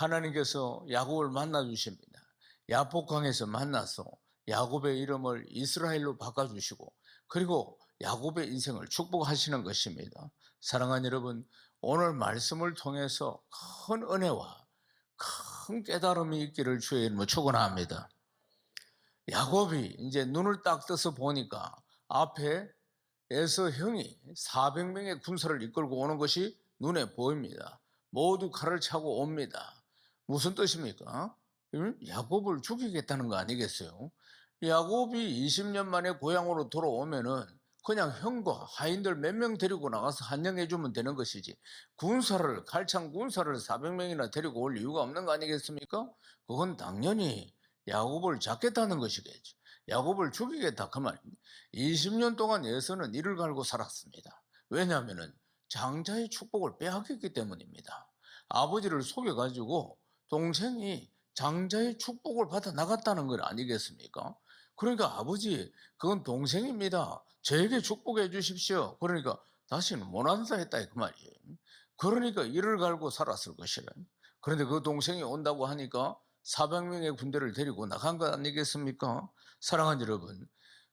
하나님께서 야곱을 만나 주십니다. 야복강에서 만나서 야곱의 이름을 이스라엘로 바꿔주시고 그리고 야곱의 인생을 축복하시는 것입니다. 사랑하는 여러분, 오늘 말씀을 통해서 큰 은혜와 큰 깨달음이 있기를 주의 이름으로 축원합니다. 야곱이 이제 눈을 딱 떠서 보니까 앞에 에서 형이 400명의 군사를 이끌고 오는 것이 눈에 보입니다. 모두 칼을 차고 옵니다. 무슨 뜻입니까? 야곱을 죽이겠다는 거 아니겠어요? 야곱이 20년 만에 고향으로 돌아오면은 그냥 형과 하인들 몇 명 데리고 나가서 한영해 주면 되는 것이지 칼찬 군사를 400명이나 데리고 올 이유가 없는 거 아니겠습니까? 그건 당연히 야곱을 잡겠다는 것이겠죠. 야곱을 죽이겠다 그 말입니다. 20년 동안 에서는 이를 갈고 살았습니다. 왜냐하면 장자의 축복을 빼앗겼기 때문입니다. 아버지를 속여가지고 동생이 장자의 축복을 받아 나갔다는 건 아니겠습니까? 그러니까 아버지, 그건 동생입니다. 저에게 축복해 주십시오. 그러니까 다시는 못 한다 했다 그 말이에요. 그러니까 이를 갈고 살았을 것이라. 그런데 그 동생이 온다고 하니까 400명의 군대를 데리고 나간 것 아니겠습니까? 사랑하는 여러분,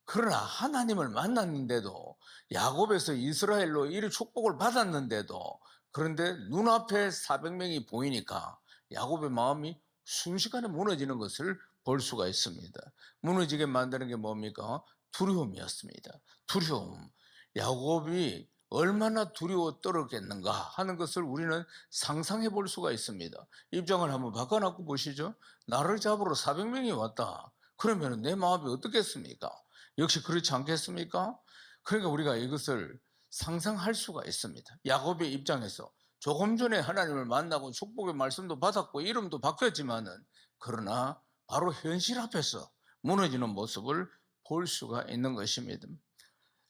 그러나 하나님을 만났는데도 야곱에서 이스라엘로 이 축복을 받았는데도 그런데 눈앞에 400명이 보이니까 야곱의 마음이 순식간에 무너지는 것을 볼 수가 있습니다. 무너지게 만드는 게 뭡니까? 두려움이었습니다. 두려움. 야곱이 얼마나 두려워 떨었겠는가 하는 것을 우리는 상상해 볼 수가 있습니다. 입장을 한번 바꿔놓고 보시죠. 나를 잡으러 400명이 왔다. 그러면 내 마음이 어떻겠습니까? 역시 그렇지 않겠습니까? 그러니까 우리가 이것을 상상할 수가 있습니다. 야곱의 입장에서 조금 전에 하나님을 만나고 축복의 말씀도 받았고 이름도 바뀌었지만은 그러나 바로 현실 앞에서 무너지는 모습을 볼 수가 있는 것입니다.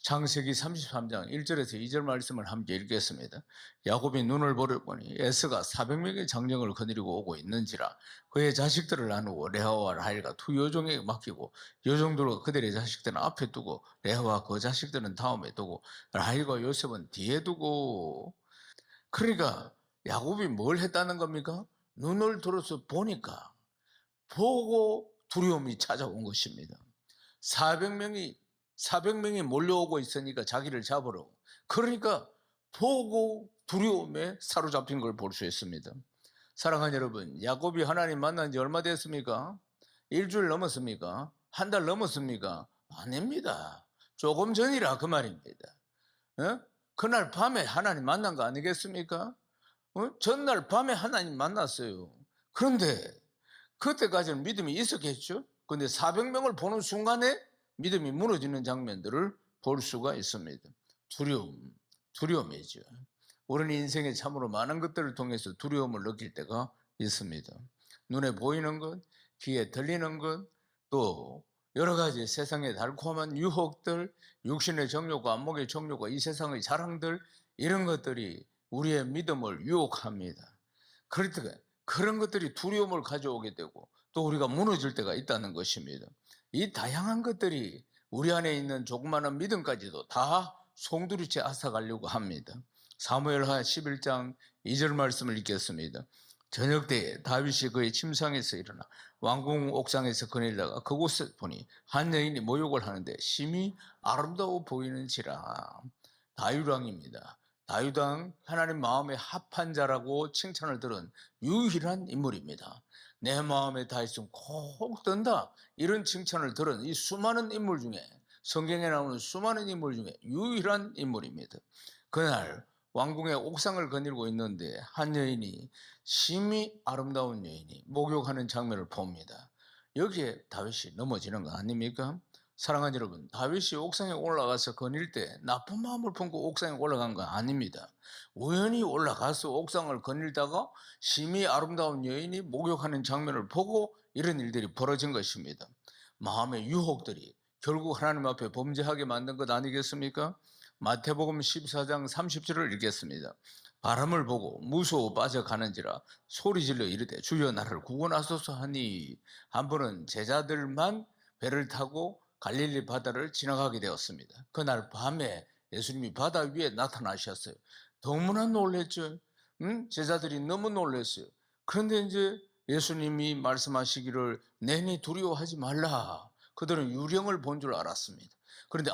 창세기 33장 1절에서 2절 말씀을 함께 읽겠습니다. 야곱이 눈을 보니 에서가 400명의 장정을 거느리고 오고 있는지라 그의 자식들을 나누고 레아와 라헬과 두 여종에게 맡기고 여종들과 그들의 자식들은 앞에 두고 레아와 그 자식들은 다음에 두고 라헬과 요셉은 뒤에 두고. 그러니까 야곱이 뭘 했다는 겁니까? 눈을 들어서 보니까 보고 두려움이 찾아온 것입니다. 400명이 몰려오고 있으니까 자기를 잡으러. 그러니까 보고 두려움에 사로잡힌 걸 볼 수 있습니다. 사랑하는 여러분, 야곱이 하나님 만난 지 얼마 됐습니까? 일주일 넘었습니까? 한 달 넘었습니까? 아닙니다. 조금 전이라 그 말입니다. 그날 밤에 하나님 만난 거 아니겠습니까? 전날 밤에 하나님 만났어요. 그런데 그때까지는 믿음이 있었겠죠? 그런데 400명을 보는 순간에 믿음이 무너지는 장면들을 볼 수가 있습니다. 두려움이죠. 우리는 인생에 참으로 많은 것들을 통해서 두려움을 느낄 때가 있습니다. 눈에 보이는 것, 귀에 들리는 것, 또 여러 가지 세상의 달콤한 유혹들, 육신의 정욕과 안목의 정욕과 이 세상의 자랑들, 이런 것들이 우리의 믿음을 유혹합니다. 그럴 때 그런 것들이 두려움을 가져오게 되고 또 우리가 무너질 때가 있다는 것입니다. 이 다양한 것들이 우리 안에 있는 조그마한 믿음까지도 다 송두리째 앗아가려고 합니다. 사무엘하 11장 2절 말씀을 읽겠습니다. 저녁 때에 다윗이 그의 침상에서 일어나 왕궁 옥상에서 거닐다가 그곳에 보니 한 여인이 모욕을 하는데 심히 아름다워 보이는지라. 다윗왕입니다. 다윗왕, 하나님 마음에 합한 자라고 칭찬을 들은 유일한 인물입니다. 내 마음에 다윗은 콕 뜬다, 이런 칭찬을 들은 이 수많은 인물 중에, 성경에 나오는 수많은 인물 중에 유일한 인물입니다. 그날 왕궁의 옥상을 거닐고 있는데 한 여인이, 심히 아름다운 여인이 목욕하는 장면을 봅니다. 여기에 다윗이 넘어지는 거 아닙니까? 사랑하는 여러분, 다윗이 옥상에 올라가서 거닐 때 나쁜 마음을 품고 옥상에 올라간 건 아닙니다. 우연히 올라가서 옥상을 거닐다가 심히 아름다운 여인이 목욕하는 장면을 보고 이런 일들이 벌어진 것입니다. 마음의 유혹들이 결국 하나님 앞에 범죄하게 만든 것 아니겠습니까? 마태복음 14장 30절을 읽겠습니다. 바람을 보고 무서워 빠져가는지라 소리질러 이르되 주여 나를 구원하소서 하니, 한 번은 제자들만 배를 타고 갈릴리 바다를 지나가게 되었습니다. 그날 밤에 예수님이 바다 위에 나타나셨어요. 너무나 놀랬죠. 제자들이 너무 놀랐어요. 그런데 이제 예수님이 말씀하시기를 내니 두려워하지 말라. 그들은 유령을 본 줄 알았습니다. 그런데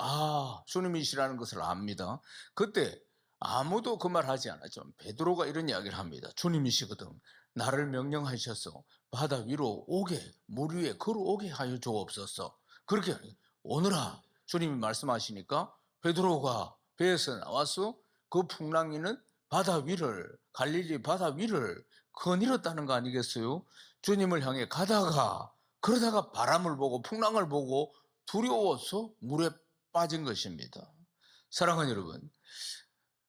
주님이시라는 것을 압니다. 그때 아무도 그 말 하지 않았지만 베드로가 이런 이야기를 합니다. 주님이시거든 나를 명령하셔서 바다 위로 오게, 물 위에 걸어오게 하여 주옵소서. 그렇게 오너라 주님이 말씀하시니까 베드로가 배에서 나와서 그 풍랑이는 바다 위를, 갈릴리 바다 위를 거닐었다는 거 아니겠어요? 주님을 향해 가다가 그러다가 바람을 보고 풍랑을 보고 두려워서 물에 빠진 것입니다. 사랑하는 여러분,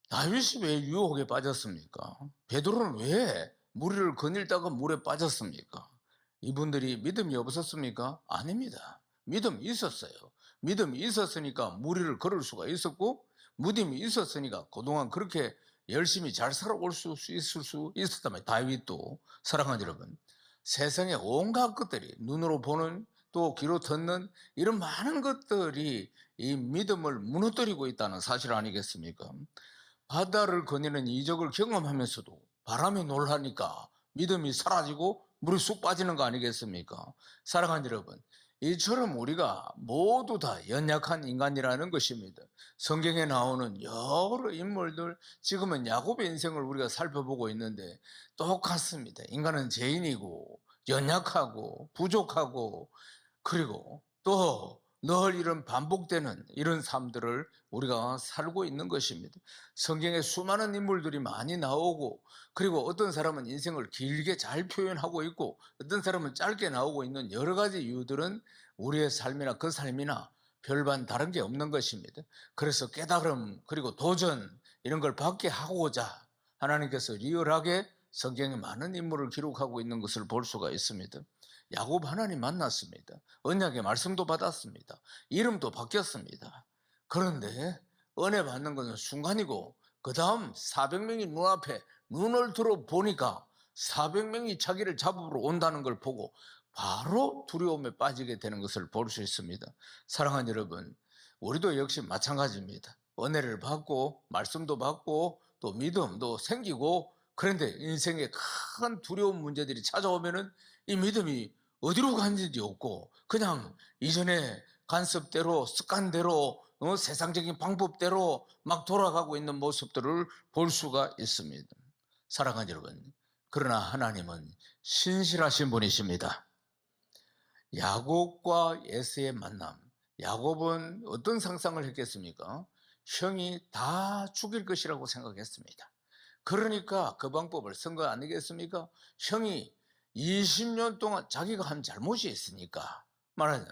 다윗이 왜 유혹에 빠졌습니까? 베드로는 왜 무리를 거닐다가 물에 빠졌습니까? 이분들이 믿음이 없었습니까? 아닙니다. 믿음이 있었어요. 믿음이 있었으니까 무리를 걸을 수가 있었고, 믿음이 있었으니까 그동안 그렇게 열심히 잘 살아올 수 있을 수 있었다면, 다윗도. 사랑하는 여러분, 세상에 온갖 것들이 눈으로 보는 또 귀로 듣는 이런 많은 것들이 이 믿음을 무너뜨리고 있다는 사실 아니겠습니까? 바다를 거니는 이적을 경험하면서도 바람이 놀라니까 믿음이 사라지고 물이 쑥 빠지는 거 아니겠습니까? 사랑하는 여러분, 이처럼 우리가 모두 다 연약한 인간이라는 것입니다. 성경에 나오는 여러 인물들, 지금은 야곱의 인생을 우리가 살펴보고 있는데 똑같습니다. 인간은 죄인이고 연약하고 부족하고, 그리고 또 늘 이런 반복되는 이런 삶들을 우리가 살고 있는 것입니다. 성경에 수많은 인물들이 많이 나오고, 그리고 어떤 사람은 인생을 길게 잘 표현하고 있고 어떤 사람은 짧게 나오고 있는 여러 가지 이유들은 우리의 삶이나 그 삶이나 별반 다른 게 없는 것입니다. 그래서 깨달음 그리고 도전 이런 걸 받게 하고자 하나님께서 리얼하게 성경에 많은 인물을 기록하고 있는 것을 볼 수가 있습니다. 야곱 하나님 만났습니다. 언약의 말씀도 받았습니다. 이름도 바뀌었습니다. 그런데 은혜 받는 것은 순간이고, 그 다음 400명이 눈앞에 눈을 들어 보니까 400명이 자기를 잡으러 온다는 걸 보고 바로 두려움에 빠지게 되는 것을 볼 수 있습니다. 사랑하는 여러분, 우리도 역시 마찬가지입니다. 은혜를 받고 말씀도 받고 또 믿음도 생기고, 그런데 인생에 큰 두려운 문제들이 찾아오면은 이 믿음이 어디로 갔는지 없고 그냥 이전에 관습대로 습관대로 세상적인 방법대로 막 돌아가고 있는 모습들을 볼 수가 있습니다. 사랑하는 여러분, 그러나 하나님은 신실하신 분이십니다. 야곱과 에서의 만남, 야곱은 어떤 상상을 했겠습니까? 형이 다 죽일 것이라고 생각했습니다. 그러니까 그 방법을 쓴 거 아니겠습니까? 형이 20년 동안 자기가 한 잘못이 있으니까 말하자면,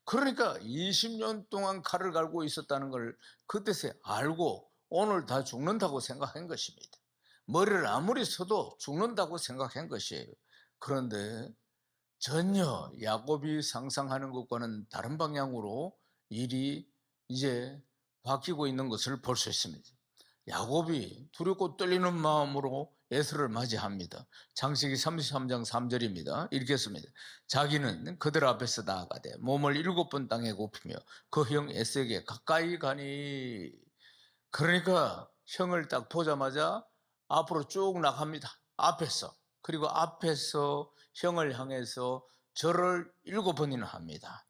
그러니까 20년 동안 칼을 갈고 있었다는 걸 그때서 알고 오늘 다 죽는다고 생각한 것입니다. 머리를 아무리 써도 죽는다고 생각한 것이에요. 그런데 전혀 야곱이 상상하는 것과는 다른 방향으로 일이 이제 바뀌고 있는 것을 볼 수 있습니다. 야곱이 두렵고 떨리는 마음으로 에서를 맞이합니다. 창세기 33장 3절입니다. 읽겠습니다. 자기는 그들 앞에서 나아가되 몸을 7번 땅에 굽히며 그 형 에서에게 가까이 가니. 그러니까 형을 딱 보자마자 앞으로 쭉 나갑니다. 앞에서. 그리고 앞에서 형을 향해서 절을 7번이나 합니다.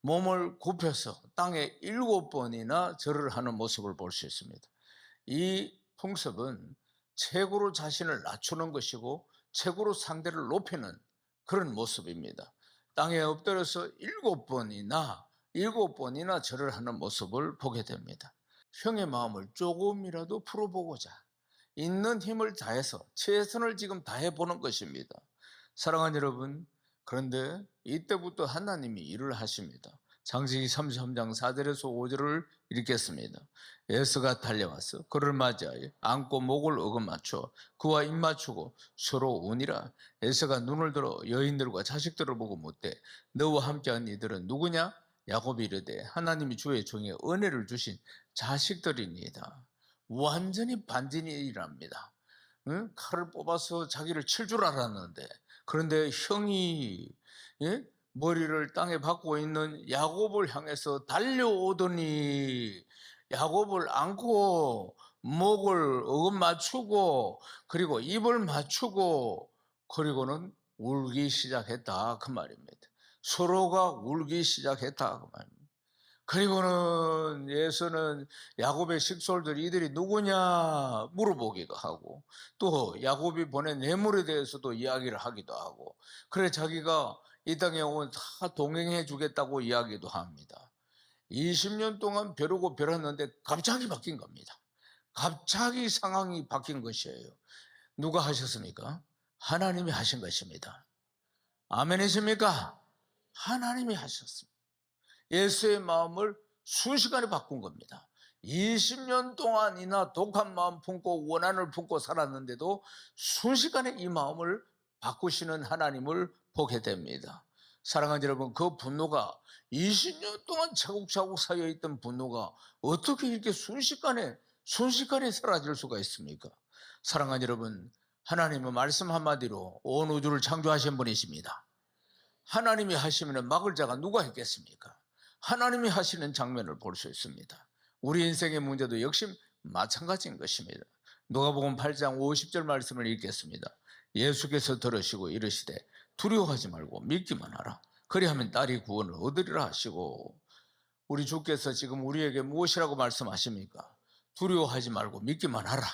몸을 굽혀서 땅에 7번이나 절을 하는 모습을 볼 수 있습니다. 이 풍습은 최고로 자신을 낮추는 것이고 최고로 상대를 높이는 그런 모습입니다. 땅에 엎드려서 7번이나 절을 하는 모습을 보게 됩니다. 형의 마음을 조금이라도 풀어보고자 있는 힘을 다해서 최선을 지금 다해보는 것입니다. 사랑하는 여러분, 그런데 이때부터 하나님이 일을 하십니다. 창세기 33장 4절에서 5절을 읽겠습니다. 에서가 달려와서 그를 맞이하여 안고 목을 어긋맞춰 그와 입맞추고 서로 우니라. 에서가 눈을 들어 여인들과 자식들을 보고 묻되 너와 함께한 이들은 누구냐? 야곱이 이르되 하나님이 주의 종에 은혜를 주신 자식들이니이다. 완전히 반전이랍니다. 칼을 뽑아서 자기를 칠 줄 알았는데, 그런데 형이 머리를 땅에 박고 있는 야곱을 향해서 달려오더니 야곱을 안고 목을 어긋 맞추고 그리고 입을 맞추고 그리고는 울기 시작했다 그 말입니다. 서로가 울기 시작했다 그 말입니다. 그리고는 예수는 야곱의 식솔들 이들이 누구냐 물어보기도 하고, 또 야곱이 보낸 뇌물에 대해서도 이야기를 하기도 하고, 그래 자기가 이 땅에 오면 다 동행해 주겠다고 이야기도 합니다. 20년 동안 벼르고 벼렀는데 갑자기 바뀐 겁니다. 갑자기 상황이 바뀐 것이에요. 누가 하셨습니까? 하나님이 하신 것입니다. 아멘이십니까? 하나님이 하셨습니다. 예수의 마음을 순식간에 바꾼 겁니다. 20년 동안이나 독한 마음 품고 원한을 품고 살았는데도 순식간에 이 마음을 바꾸시는 하나님을 보게 됩니다. 사랑하는 여러분, 그 분노가 20년 동안 차곡차곡 쌓여있던 분노가 어떻게 이렇게 순식간에 사라질 수가 있습니까? 사랑하는 여러분, 하나님은 말씀 한마디로 온 우주를 창조하신 분이십니다. 하나님이 하시면 막을 자가 누가 있겠습니까? 하나님이 하시는 장면을 볼 수 있습니다. 우리 인생의 문제도 역시 마찬가지인 것입니다. 누가복음 8장 50절 말씀을 읽겠습니다. 예수께서 들으시고 이르시되 두려워하지 말고 믿기만 하라. 그리하면 딸이 구원을 얻으리라 하시고, 우리 주께서 지금 우리에게 무엇이라고 말씀하십니까? 두려워하지 말고 믿기만 하라.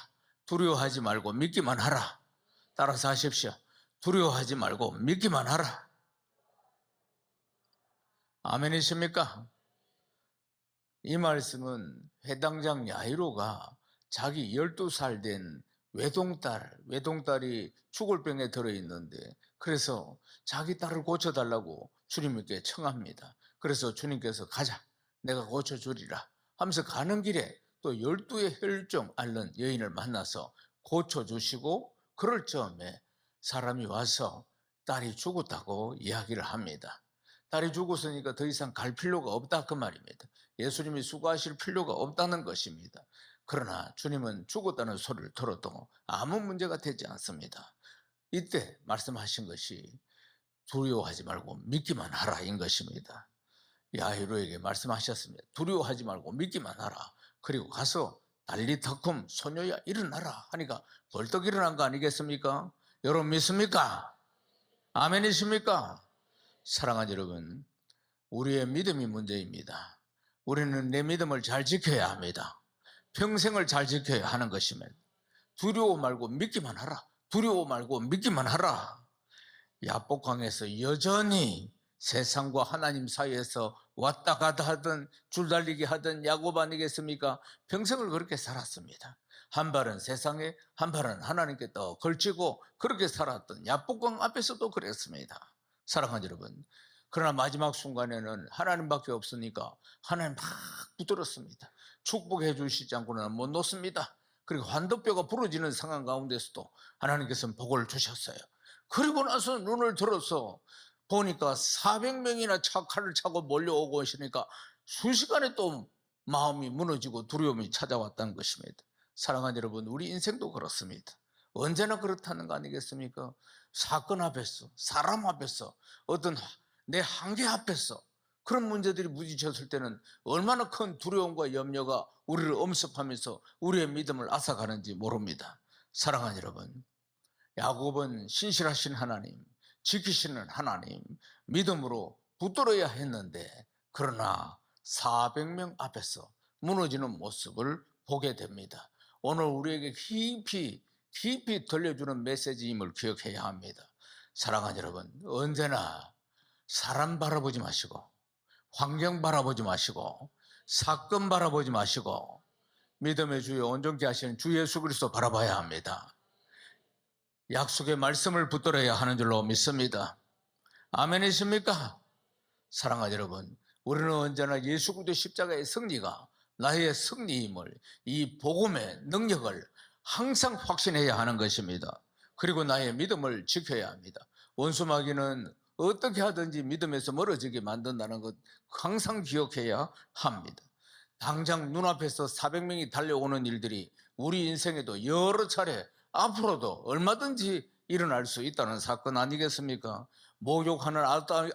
두려워하지 말고 믿기만 하라. 따라서 하십시오. 두려워하지 말고 믿기만 하라. 아멘이십니까? 이 말씀은 회당장 야이로가 자기 12살 된 외동딸이 죽을 병에 들어있는데, 그래서 자기 딸을 고쳐달라고 주님께 청합니다. 그래서 주님께서 가자, 내가 고쳐주리라 하면서 가는 길에 또 12의 혈증 앓는 여인을 만나서 고쳐주시고, 그럴 즈음에 사람이 와서 딸이 죽었다고 이야기를 합니다. 딸이 죽었으니까 더 이상 갈 필요가 없다 그 말입니다. 예수님이 수고하실 필요가 없다는 것입니다. 그러나 주님은 죽었다는 소리를 들어도 아무 문제가 되지 않습니다. 이때 말씀하신 것이 두려워하지 말고 믿기만 하라 인 것입니다. 야이로에게 말씀하셨습니다. 두려워하지 말고 믿기만 하라. 그리고 가서 달리타쿰 소녀야 일어나라 하니까 벌떡 일어난 거 아니겠습니까? 여러분 믿습니까? 아멘이십니까? 사랑하는 여러분, 우리의 믿음이 문제입니다. 우리는 내 믿음을 잘 지켜야 합니다. 평생을 잘 지켜야 하는 것이면 두려워 말고 믿기만 하라. 두려워 말고 믿기만 하라. 야복강에서 여전히 세상과 하나님 사이에서 왔다 갔다 하던 줄달리기 하던 야곱 아니겠습니까? 평생을 그렇게 살았습니다. 한 발은 세상에, 한 발은 하나님께 또 걸치고 그렇게 살았던 야복강 앞에서도 그랬습니다. 사랑하는 여러분, 그러나 마지막 순간에는 하나님밖에 없으니까 하나님 막 붙들었습니다. 축복해 주시지 않고는 못 놓습니다. 그리고 환도뼈가 부러지는 상황 가운데서도 하나님께서는 복을 주셨어요. 그리고 나서 눈을 들어서 보니까 400명이나 칼을 차고 몰려오고 오시니까 순식간에 또 마음이 무너지고 두려움이 찾아왔다는 것입니다. 사랑하는 여러분, 우리 인생도 그렇습니다. 언제나 그렇다는 거 아니겠습니까? 사건 앞에서, 사람 앞에서, 어떤 내 한계 앞에서 그런 문제들이 부딪혔을 때는 얼마나 큰 두려움과 염려가 우리를 엄습하면서 우리의 믿음을 앗아가는지 모릅니다. 사랑하는 여러분, 야곱은 신실하신 하나님, 지키시는 하나님, 믿음으로 붙들어야 했는데, 그러나 400명 앞에서 무너지는 모습을 보게 됩니다. 오늘 우리에게 깊이 들려주는 메시지임을 기억해야 합니다. 사랑하는 여러분, 언제나 사람 바라보지 마시고, 환경 바라보지 마시고, 사건 바라보지 마시고, 믿음의 주여 온전케 하시는 주 예수 그리스도 바라봐야 합니다. 약속의 말씀을 붙들어야 하는 줄로 믿습니다. 아멘이십니까? 사랑하는 여러분, 우리는 언제나 예수 그리스도 십자가의 승리가 나의 승리임을, 이 복음의 능력을 항상 확신해야 하는 것입니다. 그리고 나의 믿음을 지켜야 합니다. 원수마귀는 어떻게 하든지 믿음에서 멀어지게 만든다는 것 항상 기억해야 합니다. 당장 눈앞에서 400명이 달려오는 일들이 우리 인생에도 여러 차례 앞으로도 얼마든지 일어날 수 있다는 사건 아니겠습니까? 목욕하는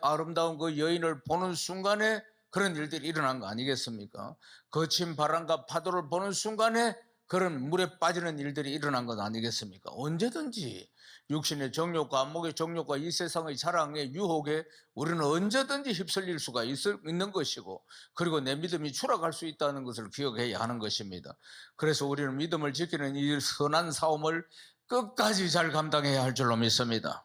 아름다운 그 여인을 보는 순간에 그런 일들이 일어난 거 아니겠습니까? 거친 바람과 파도를 보는 순간에 그런 물에 빠지는 일들이 일어난 것 아니겠습니까? 언제든지 육신의 정욕과 안목의 정욕과 이 세상의 자랑의 유혹에 우리는 언제든지 휩쓸릴 수가 있는 것이고, 그리고 내 믿음이 추락할 수 있다는 것을 기억해야 하는 것입니다. 그래서 우리는 믿음을 지키는 이 선한 싸움을 끝까지 잘 감당해야 할 줄로 믿습니다.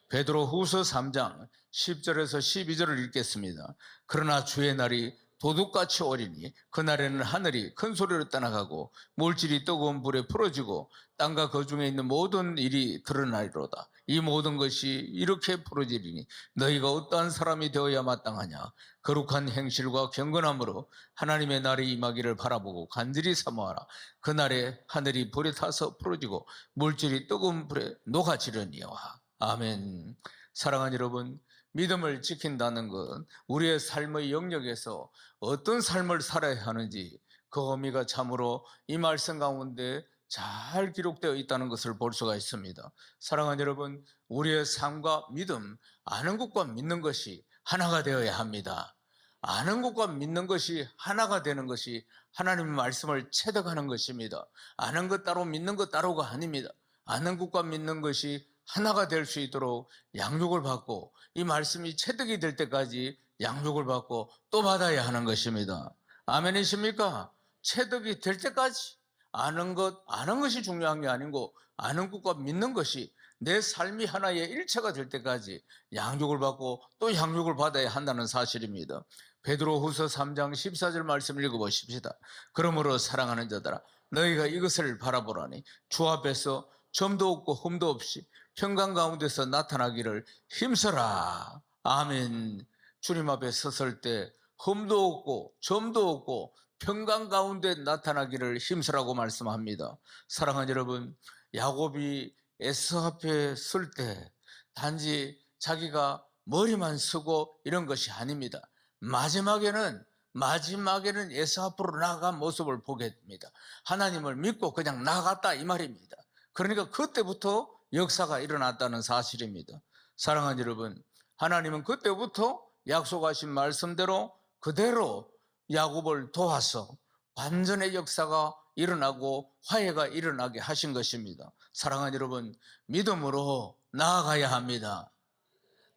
베드로후서 3장 10절에서 12절을 읽겠습니다. 그러나 주의 날이 도둑같이 오리니 그날에는 하늘이 큰 소리로 떠나가고 물질이 뜨거운 불에 풀어지고 땅과 그 중에 있는 모든 일이 드러나리로다. 이 모든 것이 이렇게 풀어지리니 너희가 어떠한 사람이 되어야 마땅하냐. 거룩한 행실과 경건함으로 하나님의 날이 임하기를 바라보고 간절히 사모하라. 그날에 하늘이 불에 타서 풀어지고 물질이 뜨거운 불에 녹아지려니와. 아멘. 사랑하는 여러분, 믿음을 지킨다는 것, 우리의 삶의 영역에서 어떤 삶을 살아야 하는지 그 의미가 참으로 이 말씀 가운데 잘 기록되어 있다는 것을 볼 수가 있습니다. 사랑하는 여러분, 우리의 삶과 믿음, 아는 것과 믿는 것이 하나가 되어야 합니다. 아는 것과 믿는 것이 하나가 되는 것이 하나님의 말씀을 체득하는 것입니다. 아는 것 따로 믿는 것 따로가 아닙니다. 아는 것과 믿는 것이 하나가 될 수 있도록 양육을 받고, 이 말씀이 체득이 될 때까지 양육을 받고 또 받아야 하는 것입니다. 아멘이십니까? 체득이 될 때까지 아는 것이 중요한 게 아니고, 아는 것과 믿는 것이 내 삶이 하나의 일체가 될 때까지 양육을 받고 또 양육을 받아야 한다는 사실입니다. 베드로후서 3장 14절 말씀 읽어보십시다. 그러므로 사랑하는 자들아, 너희가 이것을 바라보라니 주 앞에서 점도 없고 흠도 없이 평강 가운데서 나타나기를 힘써라. 아멘. 주님 앞에 섰을 때 흠도 없고 점도 없고 평강 가운데 나타나기를 힘쓰라고 말씀합니다. 사랑하는 여러분, 야곱이 에서 앞에 설 때 단지 자기가 머리만 쓰고 이런 것이 아닙니다. 마지막에는 에서 앞으로 나아간 모습을 보게 됩니다. 하나님을 믿고 그냥 나아갔다 이 말입니다. 그러니까 그때부터 역사가 일어났다는 사실입니다. 사랑하는 여러분, 하나님은 그때부터 약속하신 말씀대로 그대로 야곱을 도와서 반전의 역사가 일어나고 화해가 일어나게 하신 것입니다. 사랑하는 여러분, 믿음으로 나아가야 합니다.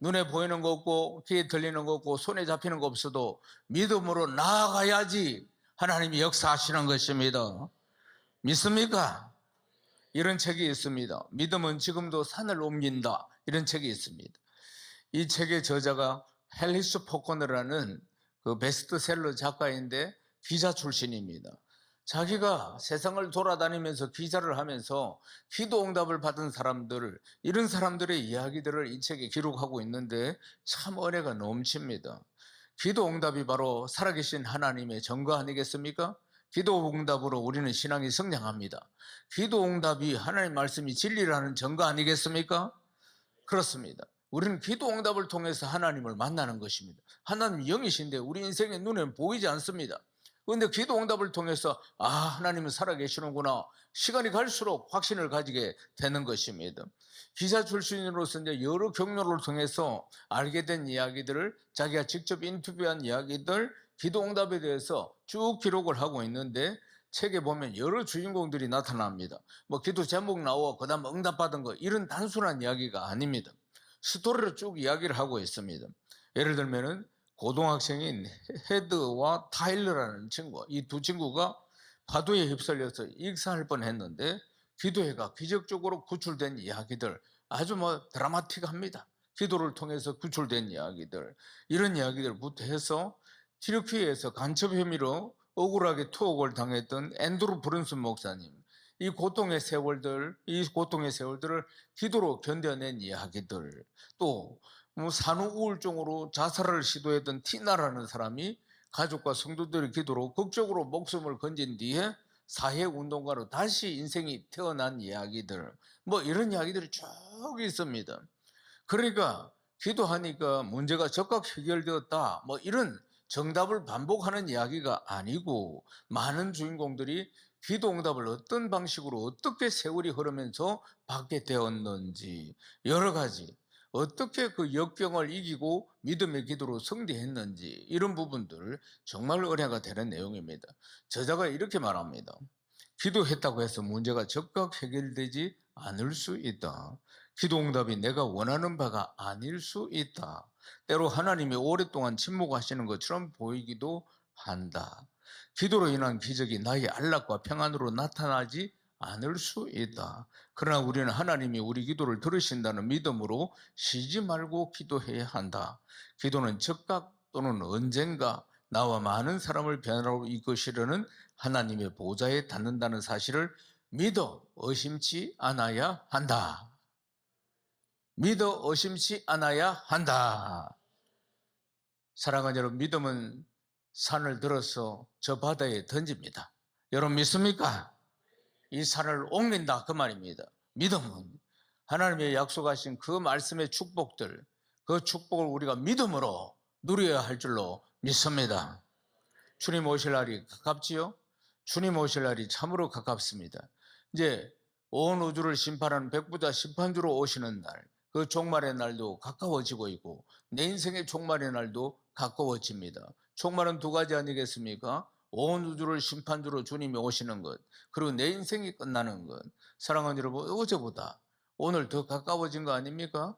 눈에 보이는 거 없고 귀에 들리는 거 없고 손에 잡히는 거 없어도 믿음으로 나아가야지 하나님이 역사하시는 것입니다. 믿습니까? 이런 책이 있습니다. 믿음은 지금도 산을 옮긴다. 이런 책이 있습니다. 이 책의 저자가 헬리스 포커너라는 그 베스트셀러 작가인데 기자 출신입니다. 자기가 세상을 돌아다니면서 기자를 하면서 기도응답을 받은 사람들, 이런 사람들의 이야기들을 이 책에 기록하고 있는데 참 은혜가 넘칩니다. 기도응답이 바로 살아계신 하나님의 증거 아니겠습니까? 기도응답으로 우리는 신앙이 성장합니다. 기도응답이 하나님 말씀이 진리라는 증거 아니겠습니까? 그렇습니다. 우리는 기도응답을 통해서 하나님을 만나는 것입니다. 하나님 영이신데 우리 인생의 눈에는 보이지 않습니다. 그런데 기도응답을 통해서 하나님은 살아계시는구나, 시간이 갈수록 확신을 가지게 되는 것입니다. 기자 출신으로서 이제 여러 경로를 통해서 알게 된 이야기들을 자기가 직접 인터뷰한 이야기들, 기도응답에 대해서 쭉 기록을 하고 있는데 책에 보면 여러 주인공들이 나타납니다. 뭐 기도 제목 나오고 그다음 응답받은 거, 이런 단순한 이야기가 아닙니다. 스토리로 쭉 이야기를 하고 있습니다. 예를 들면은 고등학생인 헤드와 타일러라는 친구, 이 두 친구가 파도에 휩쓸려서 익사할 뻔했는데 기도회가 기적적으로 구출된 이야기들, 아주 드라마틱합니다. 기도를 통해서 구출된 이야기들, 이런 이야기들부터 해서 튀르키예에서 간첩 혐의로 억울하게 투옥을 당했던 앤드루 브런슨 목사님, 이 고통의 세월들을 기도로 견뎌낸 이야기들, 또 산후 우울증으로 자살을 시도했던 티나라는 사람이 가족과 성도들의 기도로 극적으로 목숨을 건진 뒤에 사회운동가로 다시 인생이 태어난 이야기들, 이런 이야기들이 쭉 있습니다. 그러니까 기도하니까 문제가 즉각 해결되었다, 이런 정답을 반복하는 이야기가 아니고, 많은 주인공들이 기도 응답을 어떤 방식으로 어떻게 세월이 흐르면서 받게 되었는지, 여러 가지 어떻게 그 역경을 이기고 믿음의 기도로 승리했는지, 이런 부분들 정말 은혜가 되는 내용입니다. 저자가 이렇게 말합니다. 기도했다고 해서 문제가 즉각 해결되지 않을 수 있다. 기도 응답이 내가 원하는 바가 아닐 수 있다. 때로 하나님이 오랫동안 침묵하시는 것처럼 보이기도 한다. 기도로 인한 기적이 나의 안락과 평안으로 나타나지 않을 수 있다. 그러나 우리는 하나님이 우리 기도를 들으신다는 믿음으로 쉬지 말고 기도해야 한다. 기도는 즉각 또는 언젠가 나와 많은 사람을 변화로 이끄시려는 하나님의 보좌에 닿는다는 사실을 믿어 의심치 않아야 한다. 믿어 의심치 않아야 한다. 사랑하는 여러분, 믿음은 산을 들어서 저 바다에 던집니다. 여러분 믿습니까? 이 산을 옮긴다 그 말입니다. 믿음은 하나님의 약속하신 그 말씀의 축복들, 그 축복을 우리가 믿음으로 누려야 할 줄로 믿습니다. 주님 오실 날이 가깝지요? 주님 오실 날이 참으로 가깝습니다. 이제 온 우주를 심판하는 백부자 심판주로 오시는 날, 그 종말의 날도 가까워지고 있고 내 인생의 종말의 날도 가까워집니다. 종말은 두 가지 아니겠습니까? 온 우주를 심판주로 주님이 오시는 것, 그리고 내 인생이 끝나는 것. 사랑하는 여러분, 어제보다 오늘 더 가까워진 거 아닙니까?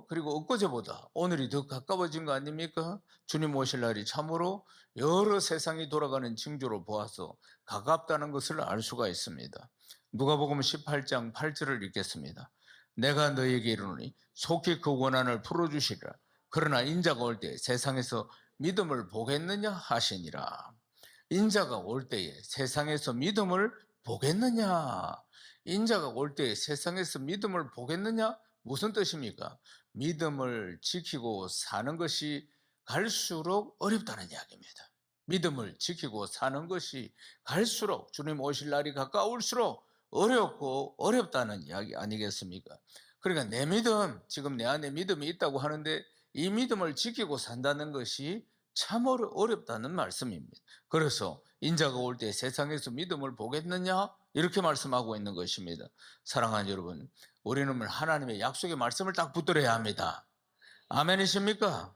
그리고 엊그제보다 오늘이 더 가까워진 거 아닙니까? 주님 오실 날이 참으로 여러 세상이 돌아가는 징조로 보아서 가깝다는 것을 알 수가 있습니다. 누가복음 18장 8절을 읽겠습니다. 내가 너에게 이르노니 속히 그 원한을 풀어주시리라. 그러나 인자가 올 때 세상에서 믿음을 보겠느냐 하시니라. 인자가 올 때에 세상에서 믿음을 보겠느냐? 인자가 올 때에 세상에서 믿음을 보겠느냐? 무슨 뜻입니까? 믿음을 지키고 사는 것이 갈수록 어렵다는 이야기입니다. 믿음을 지키고 사는 것이 갈수록 주님 오실 날이 가까울수록 어렵고 어렵다는 이야기 아니겠습니까? 그러니까 내 믿음, 지금 내 안에 믿음이 있다고 하는데 이 믿음을 지키고 산다는 것이 참으로 어렵다는 말씀입니다. 그래서 인자가 올 때 세상에서 믿음을 보겠느냐? 이렇게 말씀하고 있는 것입니다. 사랑하는 여러분, 우리는 하나님의 약속의 말씀을 딱 붙들어야 합니다. 아멘이십니까?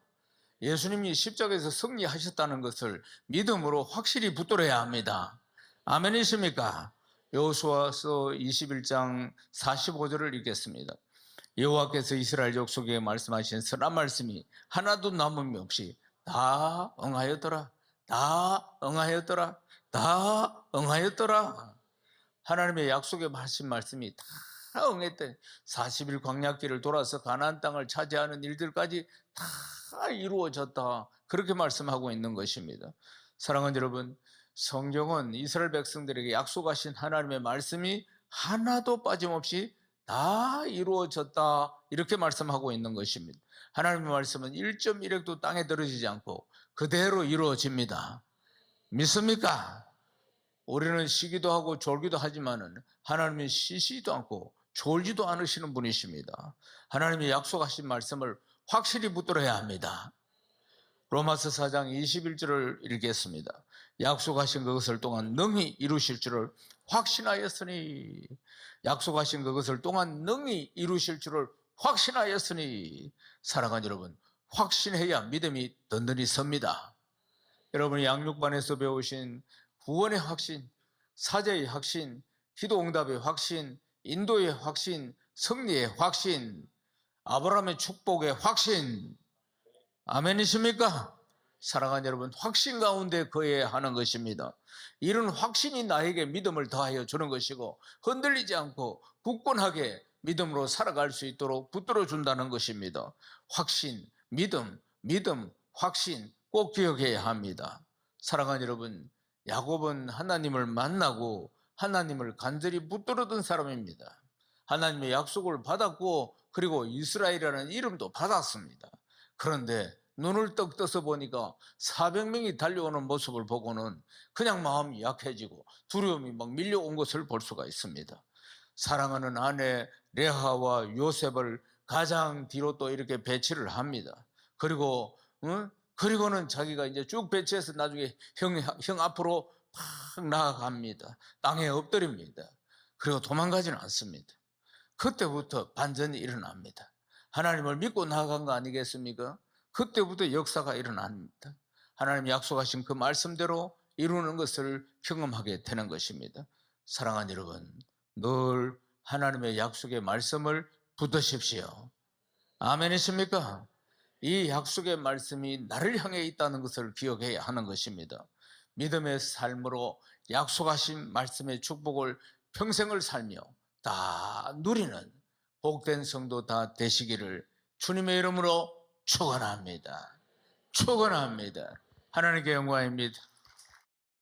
예수님이 십자가에서 승리하셨다는 것을 믿음으로 확실히 붙들어야 합니다. 아멘이십니까? 여호수아서 21장 45절을 읽겠습니다. 여호와께서 이스라엘 족속에게 말씀하신 선한 말씀이 하나도 남음이 없이 다 응하였더라. 다 응하였더라. 다 응하였더라. 하나님의 약속에 하신 말씀이 다 응했대. 40일 광야길을 돌아서 가나안 땅을 차지하는 일들까지 다 이루어졌다. 그렇게 말씀하고 있는 것입니다. 사랑하는 여러분, 성경은 이스라엘 백성들에게 약속하신 하나님의 말씀이 하나도 빠짐없이 다 이루어졌다. 이렇게 말씀하고 있는 것입니다. 하나님의 말씀은 1.1획도 땅에 떨어지지 않고 그대로 이루어집니다. 믿습니까? 우리는 쉬기도 하고 졸기도 하지만은 하나님은 쉬지도 않고 졸지도 않으시는 분이십니다. 하나님이 약속하신 말씀을 확실히 붙들어야 합니다. 로마서 4장 21절을 읽겠습니다. 약속하신 그것을 또한 능히 이루실 줄을 확신하였으니, 약속하신 그것을 또한 능히 이루실 줄을 확신하였으니. 사랑하는 여러분, 확신해야 믿음이 든든히 섭니다. 여러분이 양육반에서 배우신 구원의 확신, 사제의 확신, 기도 응답의 확신, 인도의 확신, 승리의 확신, 아브라함의 축복의 확신. 아멘이십니까? 사랑하는 여러분, 확신 가운데 거해야 하는 것입니다. 이런 확신이 나에게 믿음을 더하여 주는 것이고 흔들리지 않고 굳건하게 믿음으로 살아갈 수 있도록 붙들어 준다는 것입니다. 확신, 믿음, 확신 꼭 기억해야 합니다. 사랑하는 여러분, 야곱은 하나님을 만나고 하나님을 간절히 붙들었던 사람입니다. 하나님의 약속을 받았고 그리고 이스라엘이라는 이름도 받았습니다. 그런데 눈을 떡 떠서 보니까 400명이 달려오는 모습을 보고는 그냥 마음이 약해지고 두려움이 막 밀려온 것을 볼 수가 있습니다. 사랑하는 아내 레아와 요셉을 가장 뒤로 또 이렇게 배치를 합니다. 그리고는 자기가 이제 쭉 배치해서 나중에 형 앞으로 팍 나아갑니다. 땅에 엎드립니다. 그리고 도망가지는 않습니다. 그때부터 반전이 일어납니다. 하나님을 믿고 나아간 거 아니겠습니까? 그때부터 역사가 일어납니다. 하나님이 약속하신 그 말씀대로 이루는 것을 경험하게 되는 것입니다. 사랑하는 여러분, 늘 하나님의 약속의 말씀을 붙으십시오. 아멘이십니까? 이 약속의 말씀이 나를 향해 있다는 것을 기억해야 하는 것입니다. 믿음의 삶으로 약속하신 말씀의 축복을 평생을 살며 다 누리는 복된 성도 다 되시기를 주님의 이름으로 축원합니다. 축원합니다. 하나님께 영광입니다.